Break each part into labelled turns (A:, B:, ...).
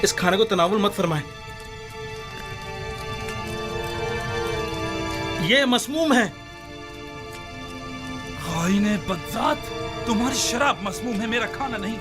A: इस खाने को तनावुल मत फरमाएं। ये मसमूम है।
B: खाइने बदजात, तुम्हारी शराब मसमूम है, मेरा खाना नहीं।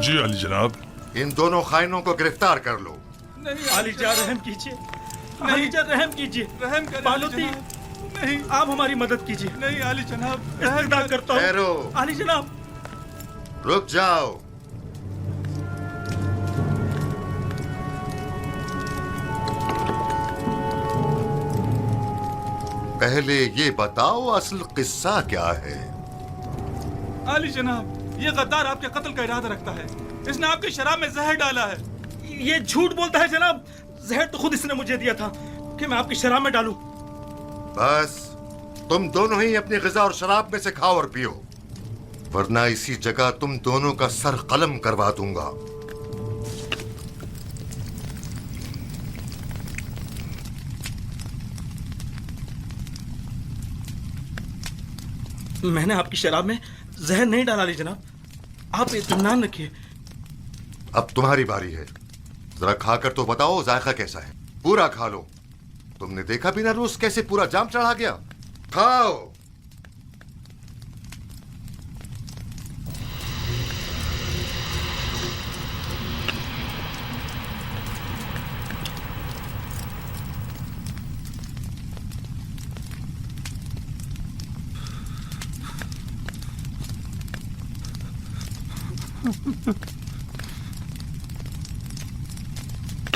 C: जी अली जनाब।
D: इन दोनों खाइनों को गिरफ्तार कर लो।
B: नहीं
A: आलीजा रहम कीजिए, आलीजा रहम कीजिए।
B: रहम करें
A: बालूती,
B: नहीं
A: आप हमारी मदद कीजिए।
B: नहीं आली जनाब,
A: इस्तेदा करता हूँ।
D: ठहरो।
A: आली जनाब,
D: रुक जाओ। पहले ये बताओ असल किस्सा क्या है?
B: आली जनाब, ये गद्दार आपके कत्ल का इरादा रखता है। इसने आपकी शराब में जहर डाला है।
A: ये झूठ बोलता है जनाब। जहर तो खुद इसने मुझे दिया था कि मैं आपकी शराब में डालूं।
D: बस तुम दोनों ही अपनी ग़िज़ा और शराब में से खाओ और पियो, वरना इसी जगह तुम दोनों का सर कलम करवा दूंगा।
A: मैंने आपकी शराब में जहर नहीं डाला ली जनाब, आप इत्मीनान रखिए।
D: अब तुम्हारी बारी है, जरा खाकर तो बताओ जायका कैसा है। पूरा खा लो। तुमने देखा बिना रोज कैसे पूरा जाम चढ़ा गया। खाओ।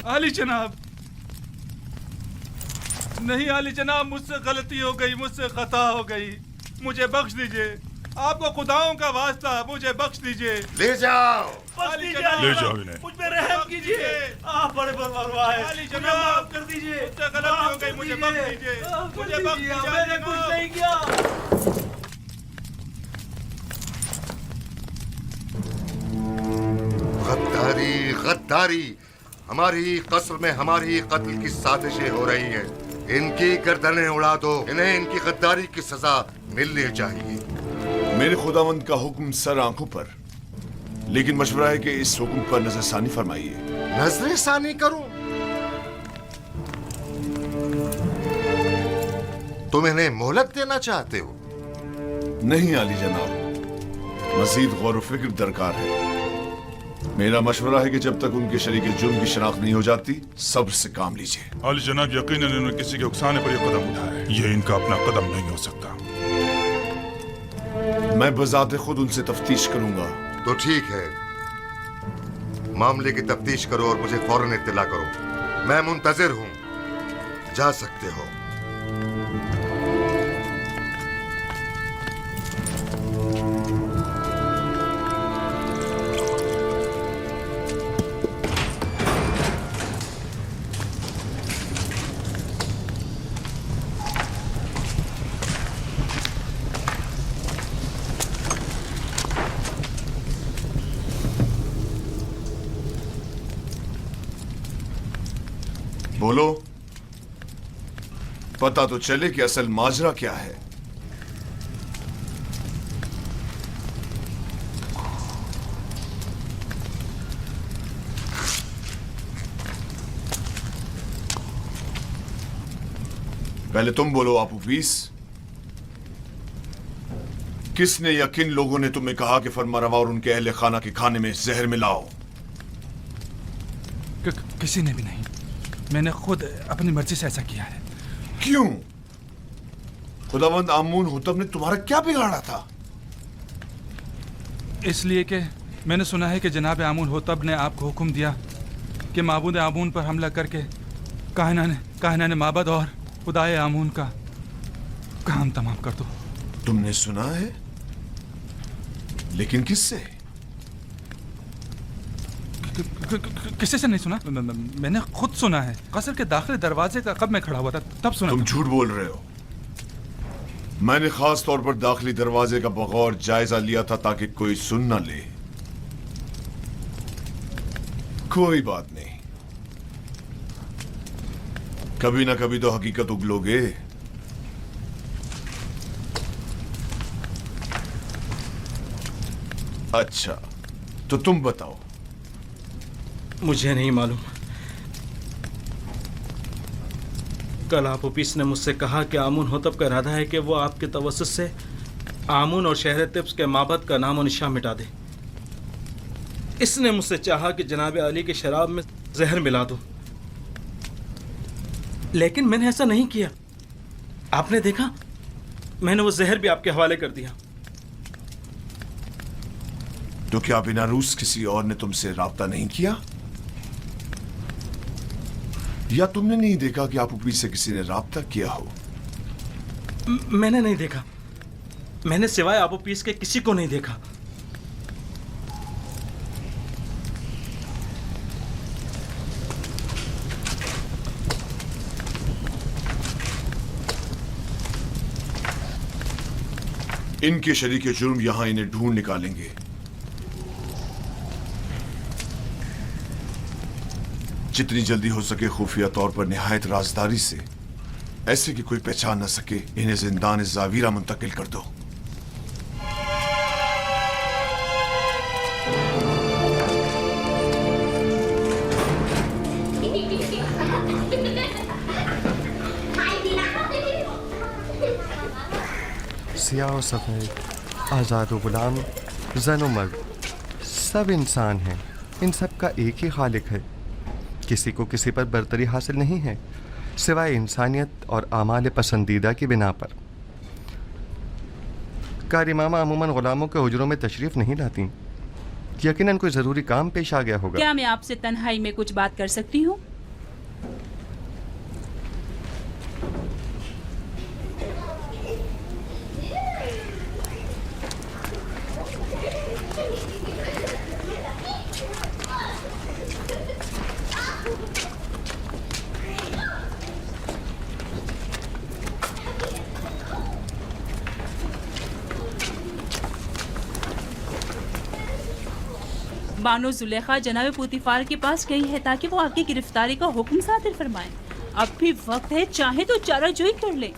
B: आली जनाब, नहीं आली जनाब, मुझसे गलती हो गई, मुझसे खता हो गई, मुझे बख्श दीजिए। आपको खुदाओं का वास्ता, मुझे बख्श दीजिए।
D: ले जाओ।
B: आली
C: ले
B: जनाब,
C: जाओ इन्हें।
A: मुझ पे रहम कीजिए। आप बड़े परवाह हैं।
B: आली जनाब,
A: माफ कर दीजिए।
B: मुझसे गलती हो गई, मुझे बख्श दीजिए। मुझे बख्श दीजिए।
A: मैंने कुछ नहीं किया।
D: गद्दारी, गद्दारी। हमारी कस्र में हमारी कत्ल की साजिशें हो रही हैं। इनकी गर्दनें उड़ा दो। इन्हें इनकी गद्दारी की सजा मिलनी चाहिए।
E: मेरे खुदावंद का हुक्म सर आंखों पर, लेकिन मशवरा है कि इस हुक्म पर नजरसानी फरमाइए।
D: नजरसानी करूं? तुम इन्हें मोहलत देना चाहते हो?
E: नहीं आली जनाब, मजीद गौर व फिक्र दरकार है। मेरा मशवरा है कि जब तक उनके शरीके जुर्म की शनाख्त नहीं हो जाती, सब्र से काम लीजिए।
C: अली जनाब, यकीनन इन्होंने किसी के उकसाने पर यह कदम उठाया है। ये इनका अपना कदम नहीं हो सकता।
E: मैं बजाते खुद उनसे तफ्तीश करूंगा।
D: तो ठीक है, मामले की तफ्तीश करो और मुझे फौरन इत्तला करो। मैं मुंतजिर हूं। जा सकते हो।
E: बोलो, पता तो चले कि असल माजरा क्या है। पहले तुम बोलो आपू पीस, किसने या किन लोगों ने तुम्हें कहा कि फरमारवा और उनके अहले खाना के खाने में जहर मिलाओ?
B: किसी ने भी नहीं, मैंने खुद अपनी मर्जी से ऐसा किया है।
E: क्यों? खुदावंद आमून हुतब ने तुम्हारा क्या बिगाड़ा था?
B: इसलिए कि मैंने सुना है कि जनाब आमून होतब ने आपको हुक्म दिया कि माबूद आमून पर हमला करके कायनाने माबद और खुदाए आमून का काम तमाम कर दो।
E: तुमने सुना है? लेकिन किससे?
B: किसी से नहीं सुना? मैंने खुद सुना है। कसर के दाखिले दरवाजे का कब मैं खड़ा हुआ था तब सुना।
E: तुम झूठ बोल रहे हो। मैंने खास तौर पर दाखिली दरवाजे का बगौर जायजा लिया था ताकि कोई सुन न ले। कोई बात नहीं, कभी ना कभी तो हकीकत उगलोगे। अच्छा, तो तुम बताओ।
A: मुझे नहीं मालूम। कल आप ऑफिस ने मुझसे कहा कि आमुन होतब का इरादा है कि वो आपके तवस्सुत से आमुन और शहर तिब्स के माबद का नाम और निशान मिटा दे। इसने मुझसे चाहा कि जनाब अली के शराब में जहर मिला दूं, लेकिन मैंने ऐसा नहीं किया। आपने देखा, मैंने वो जहर भी आपके हवाले कर दिया।
E: तो क्या बिना रूस किसी और ने तुमसे राब्ता नहीं किया? या तुमने नहीं देखा कि आप ऊपरी से किसी ने राब्ता किया हो?
A: मैंने नहीं देखा। मैंने सिवाय आबू पीस के किसी को नहीं देखा।
E: इनके शरीके जुर्म यहां इन्हें ढूंढ निकालेंगे। जितनी जल्दी हो सके खुफिया तौर पर निहायत राजदारी से, ऐसे कि कोई पहचान न सके, इन्हें जिंदान जावीरा मुंतकिल कर दो।
F: सियाह और सफ़ेद, आज़ाद और गुलाम, ज़न और मर्द, सब इंसान हैं। इन सब का एक ही खालिक है। किसी को किसी पर बरतरी हासिल नहीं है सिवाय इंसानियत और आमाल पसंदीदा की बिना पर। कारी मामा अमूमन गुलामों के हुजरों में तशरीफ़ नहीं लाती। यकीनन कोई ज़रूरी काम पेश आ गया होगा।
G: क्या मैं आपसे तन्हाई में कुछ बात कर सकती हूँ? बानो जुलेखा जनाब पुतिफार के पास गई है ताकि वो आपकी गिरफ्तारी का हुक्म सादिर फरमाए। अब भी वक्त है, चाहे तो चाराजोई कर ले।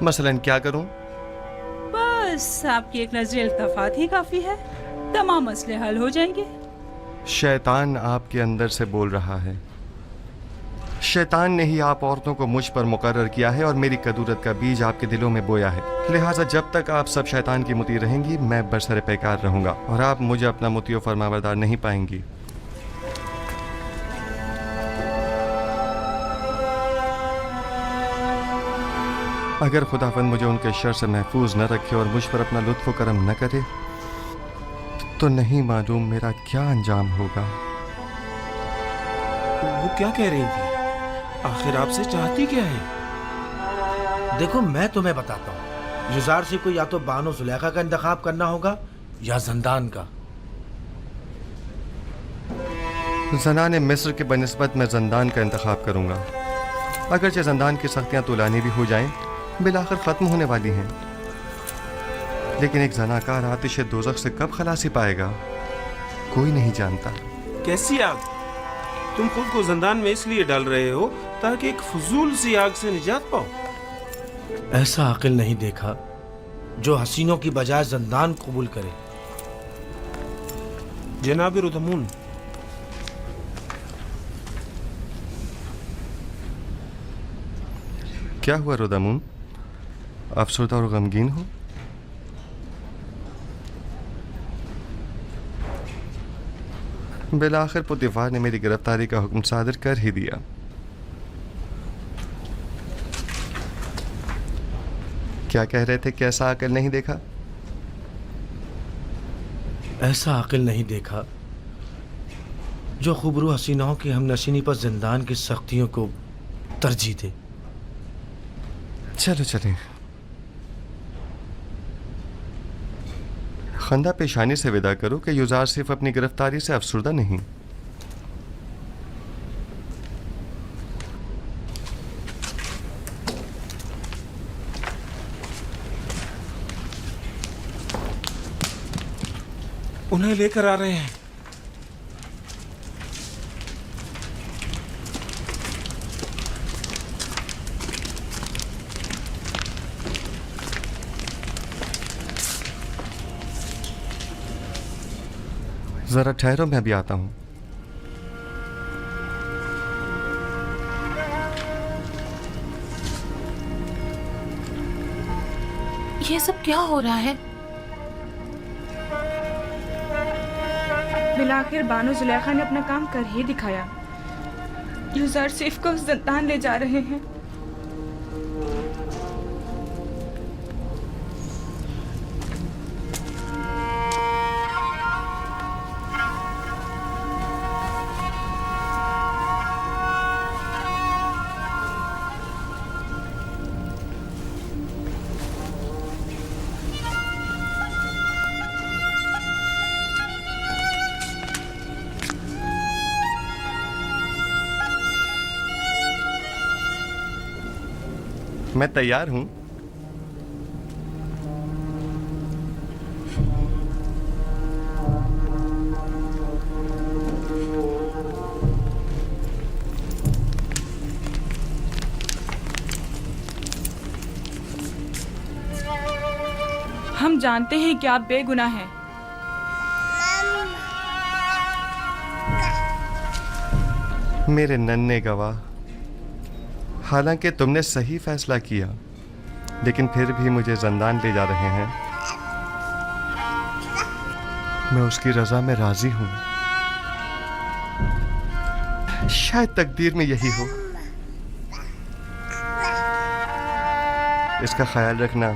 F: मसलन क्या करूं?
G: बस आपकी एक नजर इल्तफात ही काफी है, तमाम मसले हल हो जाएंगे।
F: शैतान आपके अंदर से बोल रहा है। शैतान ने ही आप औरतों को मुझ पर मुकर्रर किया है और मेरी कदूरत का बीज आपके दिलों में बोया है। लिहाजा जब तक आप सब शैतान की मुती रहेंगी, मैं बरसरे पैकार रहूंगा और आप मुझे अपना मुती और फरमाबरदार नहीं पाएंगी। अगर खुदावंद मुझे उनके शर से महफूज न रखे और मुझ पर अपना लुत्फ व करम न करे, तो नहीं मालूम मेरा क्या अंजाम होगा।
H: वो क्या कह रही थी? आखिर आपसे चाहती क्या है?
I: देखो, मैं तुम्हें बताता हूँ। युजार से को या तो बानो जुलेखा का इंतखाब करना होगा या जंदान का।
F: ज़नाने मिस्र के बनिस्बत मैं जंदान का इंतखाब करूँगा। अगरचे जंदान की सख्तियाँ तुलानी भी हो जाएं, बिलाखिर ख़त्म होने वाली हैं, लेकिन एक जनाकार आतिश दोज़ख से कब खलासी पाएगा, कोई नहीं जानता।
H: कैसी आग? तुम खुद को जंदान में इसलिए डाल रहे हो ताकि एक फजूल सी आग से निजात पाओ।
I: ऐसा अकिल नहीं देखा जो हसीनों की बजाय जंदान कबूल करे।
H: जनाब रुदमून,
F: क्या हुआ रुदमून? अफसरदा और गमगीन हो? बिलाखिर पुतिफार ने मेरी गिरफ्तारी का हुक्म सादिर कर ही दिया। क्या कह रहे थे? कैसा अकल नहीं देखा?
I: ऐसा अकिल नहीं देखा जो खुबरू हसीनाओं की हमनशीनी पर जिंदान की सख्तियों को तरजीह दे। चलो चलें।
F: खंदा पेशानी से विदा करो कि युजार सिर्फ अपनी गिरफ्तारी से अफसुर्दा नहीं।
H: उन्हें लेकर आ रहे हैं।
F: जरा ठहरो, मैं अभी आता हूं।
G: ये सब क्या हो रहा है?
J: बिलाखिर बानो जुलेखा ने अपना काम कर ही दिखाया। यूजर सिर्फ को जिंदान ले जा रहे हैं।
F: मैं तैयार हूं।
J: हम जानते हैं कि आप बेगुनाह हैं।
F: मेरे नन्हे गवाह, हालांकि तुमने सही फैसला किया, लेकिन फिर भी मुझे जिंदान ले जा रहे हैं। मैं उसकी रजा में राजी हूं। शायद तकदीर में यही हो। इसका ख्याल रखना।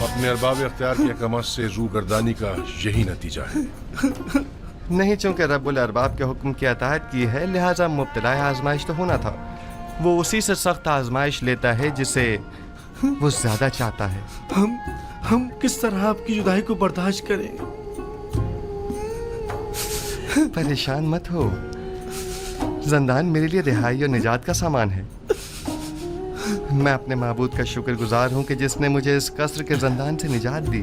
K: अपने अरबाब इख्तियार की हकमत से रूगर्दानी का यही नतीजा है।
F: नहीं, चूंकि रब्बुल अरबाब के हुक्म की अताअत की है, लिहाजा मुब्तला आजमाइश तो होना था। वो उसी से सख्त आजमाइश लेता है जिसे वो ज्यादा चाहता है।
I: हम किस तरह आपकी जुदाई को बर्दाश्त करें?
F: परेशान मत हो, जिंदान मेरे लिए रिहाई और निजात का सामान है। मैं अपने माबूद का शुक्रगुजार हूं कि जिसने मुझे इस कसर के जिंदान से निजात दी।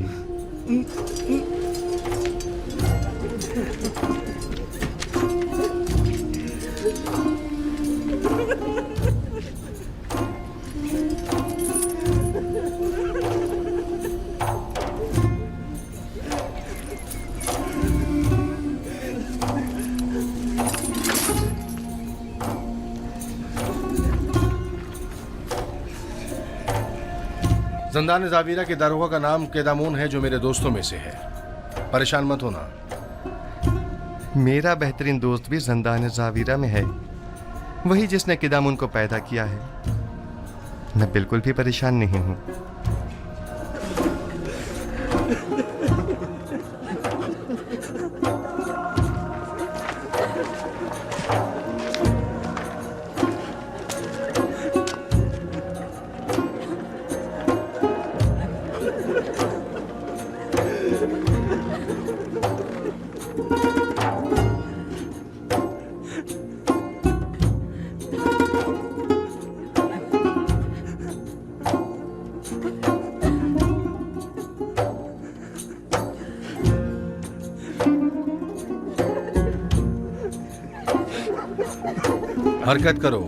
K: जंदान जावीरा के दारोगा का नाम केदामून है, जो मेरे दोस्तों में से है। परेशान मत होना।
F: मेरा बेहतरीन दोस्त भी जिंदान जावीरा में है। वही जिसने किदामुन को पैदा किया है। मैं बिल्कुल भी परेशान नहीं हूं।
K: हरकत करो।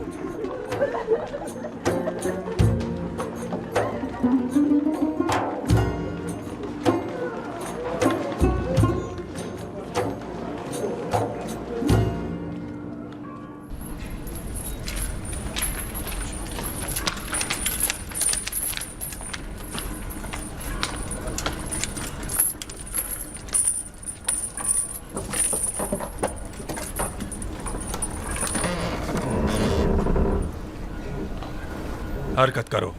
B: हरकत करो।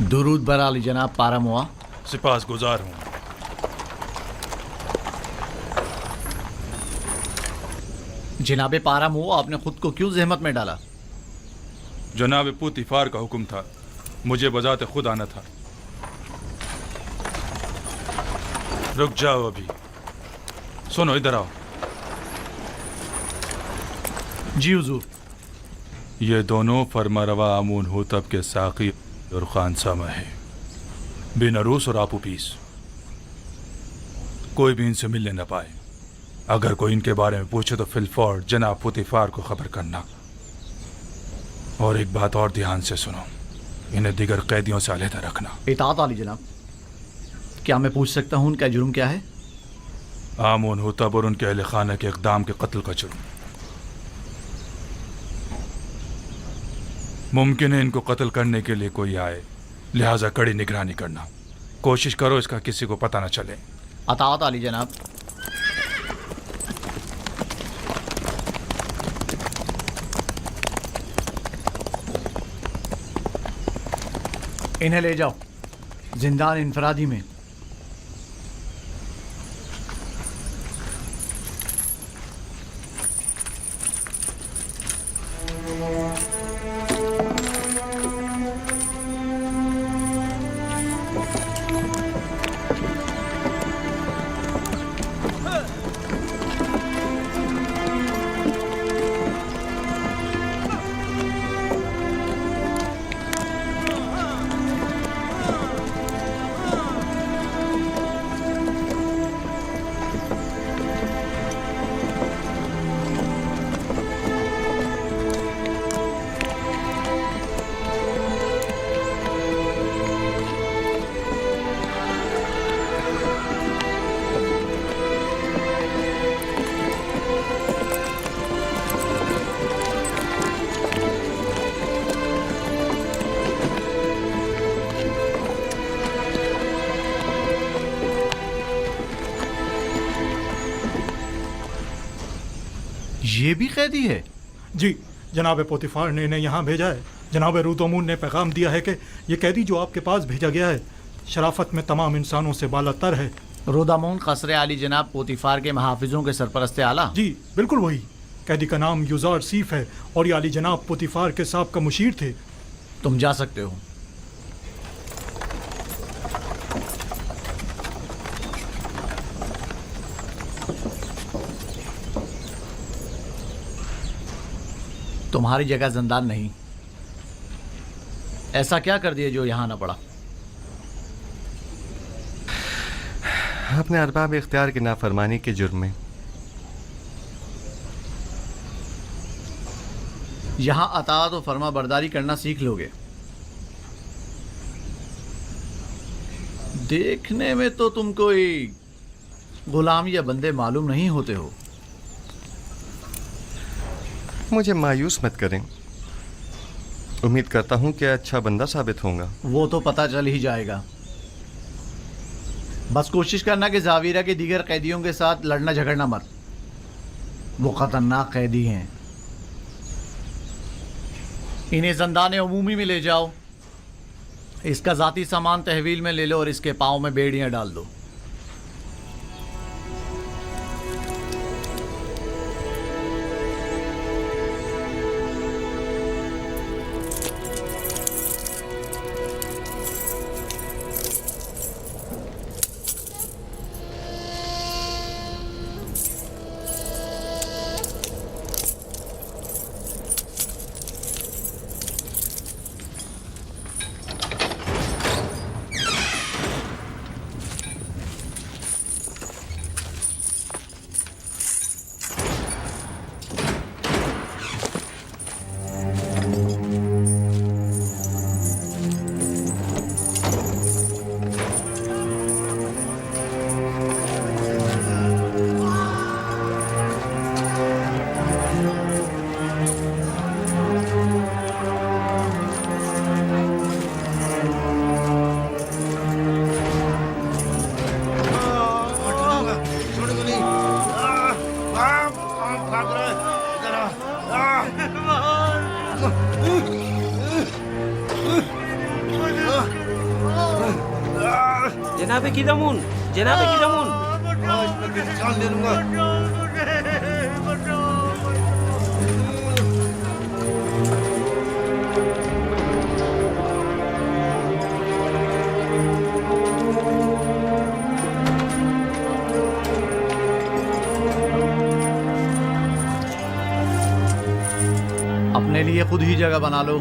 L: दुरूद बर आली जनाब पारामुआ।
B: सिपास गुजार हूँ।
L: जनाब पारामुआ, आपने खुद को क्यों जहमत में डाला?
B: जनाब पुतिफार का हुक्म था, मुझे बजाते खुद आना था। रुक जाओ अभी। सुनो, इधर आओ।
L: जी हुजूर।
B: ये दोनों फरमारवा आमून होतब के साकी और खानसामा है, बिन अरूस और आपू पीस। कोई भी इनसे मिलने न पाए। अगर कोई इनके बारे में पूछे तो फिलफौर जनाब पुतिफार को खबर करना। और एक बात और ध्यान से सुनो, इन्हें दिगर कैदियों से अलहदा रखना।
L: इताअत आली जनाब। क्या मैं पूछ सकता हूँ उनका जुर्म क्या है?
B: आमून होतब और उनके अहले खाना के इक़दाम के कत्ल का जुर्म। मुमकिन है इनको कत्ल करने के लिए कोई आए, लिहाजा कड़ी निगरानी करना। कोशिश करो इसका किसी को पता न चले।
L: अताअत आली जनाब। इन्हें ले जाओ जिंदान इनफरादी में। ये भी कैदी है?
M: जी, जनाब पोतीफार ने इन्हें यहाँ भेजा है। जनाब रूतमून ने पैगाम दिया है कि ये कैदी जो आपके पास भेजा गया है शराफत में तमाम इंसानों से बालातर है।
L: रोदामून कसरे आली जनाब पोतीफार के महाफिजों के सरपरस्त आला?
M: जी बिल्कुल वही। कैदी का नाम युजार सीफ है और ये आली जनाब पोतीफार के साहब का मुशीर थे।
L: तुम जा सकते हो। तुम्हारी जगह जिंदान नहीं। ऐसा क्या कर दिया जो यहां ना पड़ा?
F: अपने अरबाब इख्तियार की नाफरमानी के जुर्म में।
L: यहां अताअत और फरमा बरदारी करना सीख लोगे। देखने में तो तुम कोई गुलाम या बंदे मालूम नहीं होते हो।
F: मुझे मायूस मत करें। उम्मीद करता हूं कि अच्छा बंदा साबित होगा।
L: वो तो पता चल ही जाएगा। बस कोशिश करना कि जावीरा के दीगर कैदियों के साथ लड़ना झगड़ना मत। वो खतरनाक कैदी हैं। इन्हें ज़ंदान अमूमी में ले जाओ। इसका ज़ाती सामान तहवील में ले लो और इसके पाँव में बेड़ियाँ डाल दो।
H: जनाब किदमून, जनाब किदमून।
D: जान दे दूंगा।
L: अपने लिए खुद ही जगह बना लो।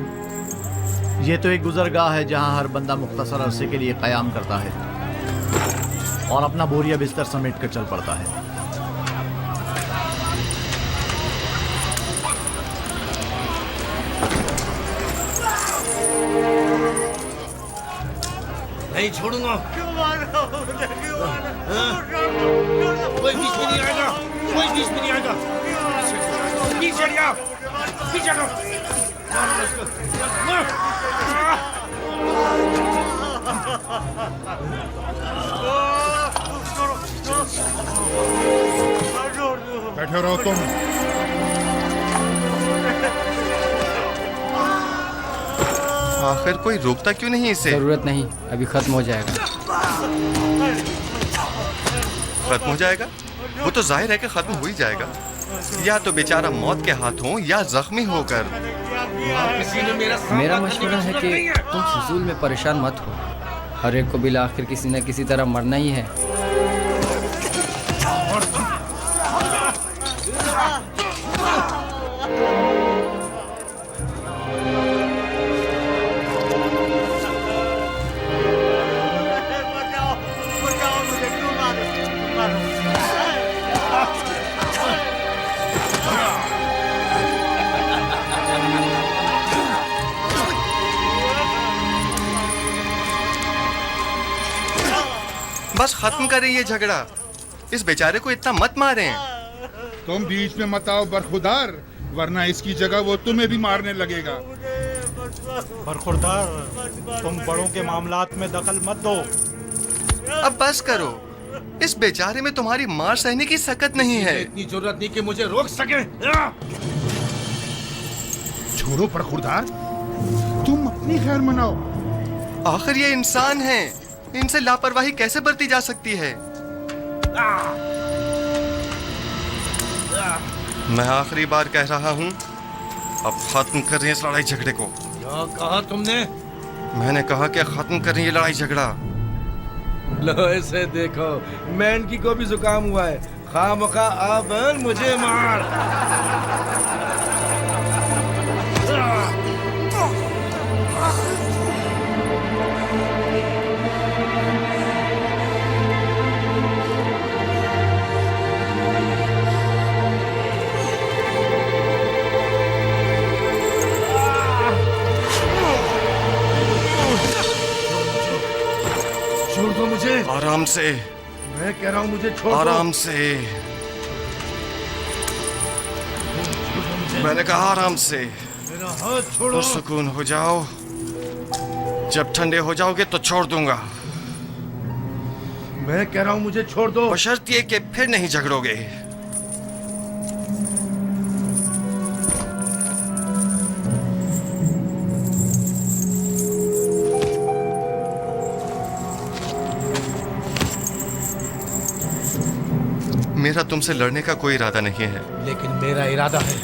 L: ये तो एक गुजरगाह है जहां हर बंदा मुख्तसर अरसे के लिए क़याम करता है और अपना बोरिया बिस्तर समेट कर चल पड़ता है।
I: नहीं छोड़ूंगा। कोई बीच में नहीं आएगा, कोई बीच में नहीं आएगा। पीछे हटिया, पीछे हटो।
C: बैठे रहो तुम।
F: आखिर कोई रोकता क्यों नहीं इसे?
N: जरूरत नहीं, अभी खत्म हो जाएगा।
F: खत्म हो जाएगा? वो तो जाहिर है कि खत्म हो ही जाएगा। या तो बेचारा मौत के हाथों या जख्मी होकर।
N: मेरा मशवरा है कि तुम फजूल में परेशान मत हो। हर एक को बिला आखिर किसी न किसी तरह मरना ही है।
F: बस खत्म करें ये झगड़ा। इस बेचारे को इतना मत मारें।
C: तुम बीच में मत आओ बरखुरदार, वरना इसकी जगह वो तुम्हें भी मारने लगेगा।
M: बरखुरदार, तुम बड़ों के मामलात में दखल मत दो।
F: अब बस करो। इस बेचारे में तुम्हारी मार सहने की सकत नहीं है।
K: इतनी जरूरत नहीं कि मुझे रोक सके।
C: छोड़ो बरखुरदार, तुम अपनी खैर मनाओ।
F: आखिर ये इंसान हैं, इनसे लापरवाही कैसे बरती जा सकती है? मैं आखिरी बार कह रहा हूँ, अब खत्म करें इस लड़ाई झगड़े को।
K: क्या कहा तुमने?
F: मैंने कहा कि खत्म करें ये लड़ाई झगड़ा।
K: लो इसे देखो, मैंकी को भी जुकाम हुआ है। खामखा अब मुझे मार। छोड़ दो मुझे।
F: आराम से।
K: मैं कह रहा हूँ मुझे छोड़ दो।
F: आराम से। मैंने कहा आराम से।
K: मेरा हाथ छोड़ो।
F: तो सुकून हो जाओ। जब ठंडे हो जाओगे तो छोड़ दूंगा।
K: मैं कह रहा हूँ मुझे छोड़ दो।
F: बशर्ते कि फिर नहीं झगड़ोगे। मेरा तुमसे लड़ने का कोई इरादा नहीं है।
K: लेकिन मेरा इरादा है।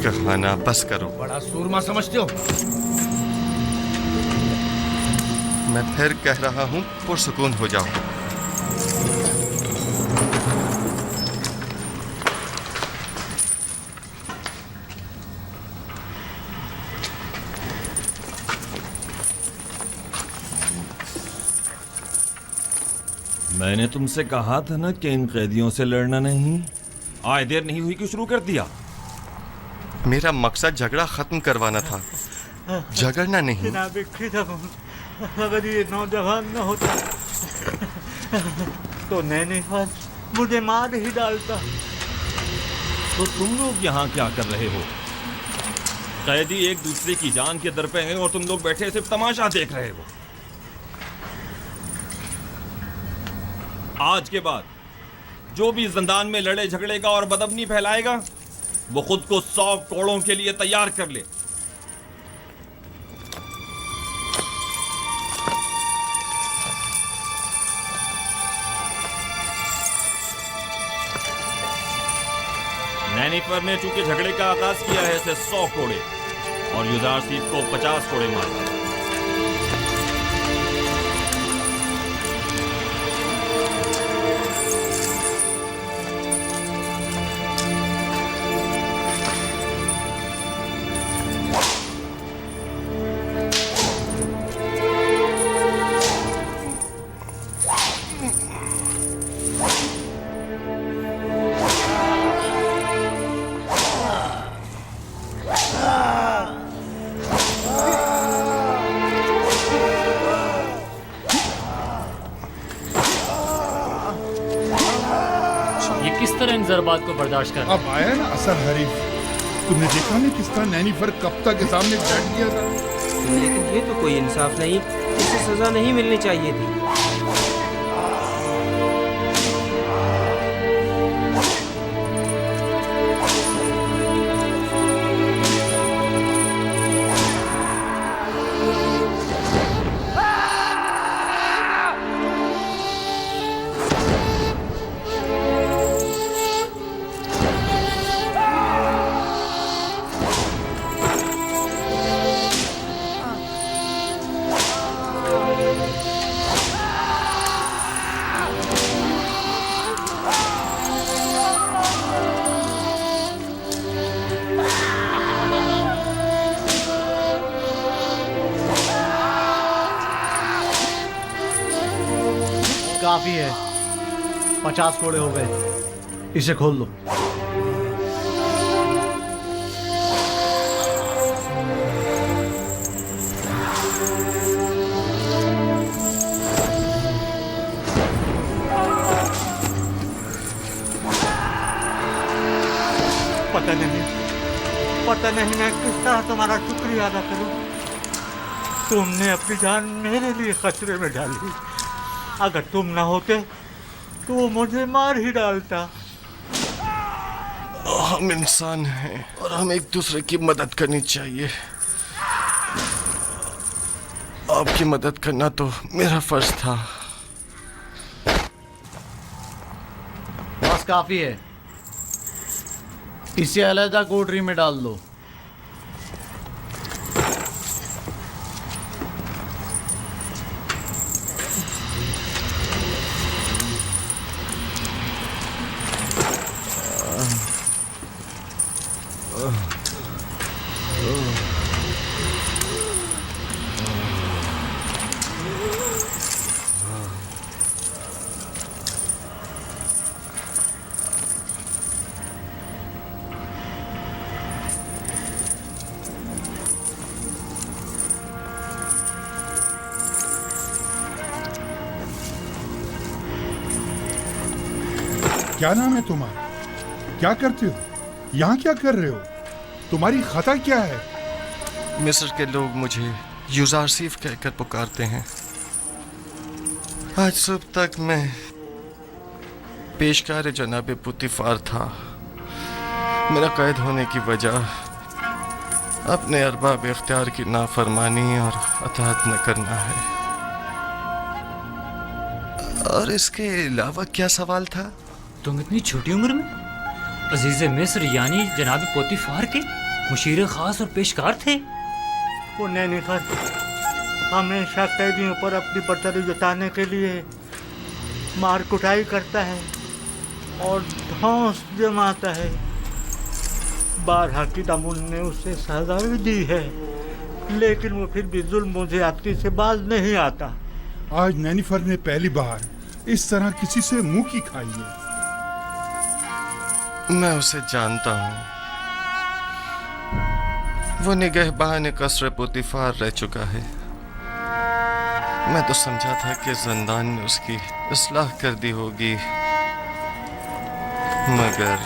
F: कहना बस करो।
K: बड़ा सूरमा समझते हो?
F: मैं फिर कह रहा हूं, पुरसुकून हो जाओ।
O: मैंने तुमसे कहा था ना कि इन कैदियों से लड़ना नहीं। आए देर नहीं हुई कि शुरू कर दिया।
F: मेरा मकसद झगड़ा खत्म करवाना था, झगड़ना नहीं।
M: जनाब क़िदमून, अगर ये नौजवान न होता तो नैनीफर मुझे मार ही डालता।
O: तो तुम लोग यहाँ क्या कर रहे हो? कैदी एक दूसरे की जान के दर पे हैं और तुम लोग बैठे सिर्फ तमाशा देख रहे हो। आज के बाद जो भी जिंदान में लड़े झगड़ेगा और बदअमनी फैलाएगा, वो खुद को 100 कोड़ों के लिए तैयार कर ले। नैनीफर ने चूंकि झगड़े का आगाज किया है, इसे 100 कोड़े और युजारसीफ को 50 कोड़े मारे।
P: जरबात को बर्दाश्त कर।
C: अब आया ना असर हरीफ। तुमने देखा नहीं किस तरह नैनीफर कप्ता के सामने बैठ गया था।
H: लेकिन ये तो कोई इंसाफ नहीं, इसे सजा नहीं मिलनी चाहिए थी।
L: काफी है, 50 कोड़े हो गए। इसे खोल लो।
M: पता नहीं मैं किस तरह तुम्हारा शुक्रिया अदा करूं। तुमने अपनी जान मेरे लिए खतरे में डाली।
P: अगर तुम ना होते तो वो मुझे मार ही डालता।
F: हम इंसान हैं और हम एक दूसरे की मदद करनी चाहिए। आपकी मदद करना तो मेरा फर्ज था।
L: बस काफी है, इसे अलग कोठरी में डाल दो।
C: क्या नाम है तुम्हारा? क्या करते हो? यहाँ क्या कर रहे हो? तुम्हारी खता क्या है?
F: मिस्र के लोग मुझे यूजारसीफ कहकर पुकारते हैं। आज सुबह तक मैं पेशकार जनाब पुतिफार था। मेरा कैद होने की वजह अपने अरबाब इख्तियार की नाफरमानी और अताअत न करना है। और इसके अलावा क्या सवाल था?
Q: तुम इतनी छोटी उम्र में अजीज मिस्र यानी जनाब पोतीफार के मुशीर खास और पेशकार थे।
P: वो नैनीखर हमेशा कैदियों पर अपनी बर्तरी जताने के लिए मार कुटाई करता है और धौंस जमाता है। बारहा की दामुन ने उसे सजा भी दी है, लेकिन वो फिर भी जुल्म ज़्यादती से बाज नहीं आता।
C: आज नैनीफर ने पहली बार इस तरह किसी से मुंह की खाई है।
F: मैं उसे जानता हूँ। वो निगहबान कसर पुतिफार रह चुका है। मैं तो समझा था कि जिंदान ने उसकी इस्लाह कर दी होगी, मगर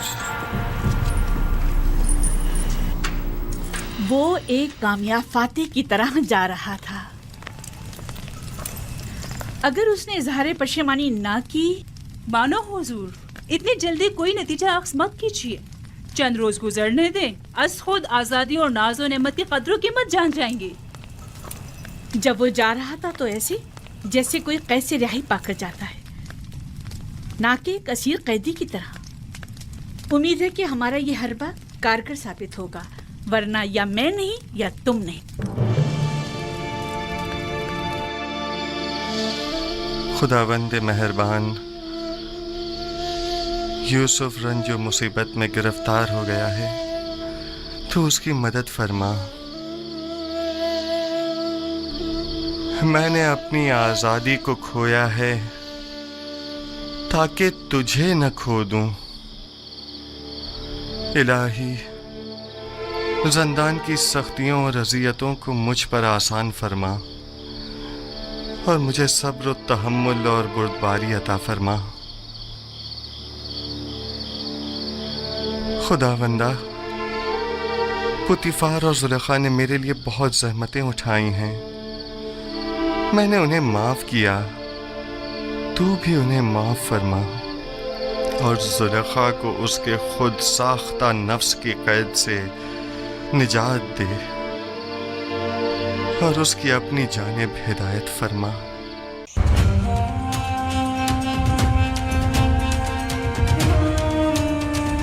R: वो एक कामयाब फातिह की तरह जा रहा था। अगर उसने इजहार पशेमानी ना की।
G: मानो हुजूर, इतनी जल्दी कोई नतीजा अख्ज़ मत कीजिए। चंद रोज गुजरने दें, अस खुद आज़ादी और नाज़ो नेमत की कदर कीमत जान जाएंगे।
R: जब वो जा रहा था तो ऐसे जैसे कोई कैद से रिहाई पाकर जाता है, ना कि एक असीर कैदी की तरह। उम्मीद है कि हमारा ये हरबा कारगर साबित होगा, वरना या मैं नहीं या तुम नहीं।
F: खुदावंद मेहरबान, यूसुफ रंजो मुसीबत में गिरफ्तार हो गया है, तो उसकी मदद फरमा। मैंने अपनी आज़ादी को खोया है ताकि तुझे न खो दूं। इलाही, ज़िंदान की सख्तियों और अज़ियतों को मुझ पर आसान फरमा और मुझे सब्र, तहम्मुल और बुर्दबारी अता फरमा। खुदावंदा, पुतिफार और जुलेखा ने मेरे लिए बहुत ज़हमतें उठाई हैं। मैंने उन्हें माफ़ किया, तू भी उन्हें माफ़ फरमा और जुलेखा को उसके खुद साख्ता नफ्स की कैद से निजात दे और उसकी अपनी जानिब हिदायत फरमा।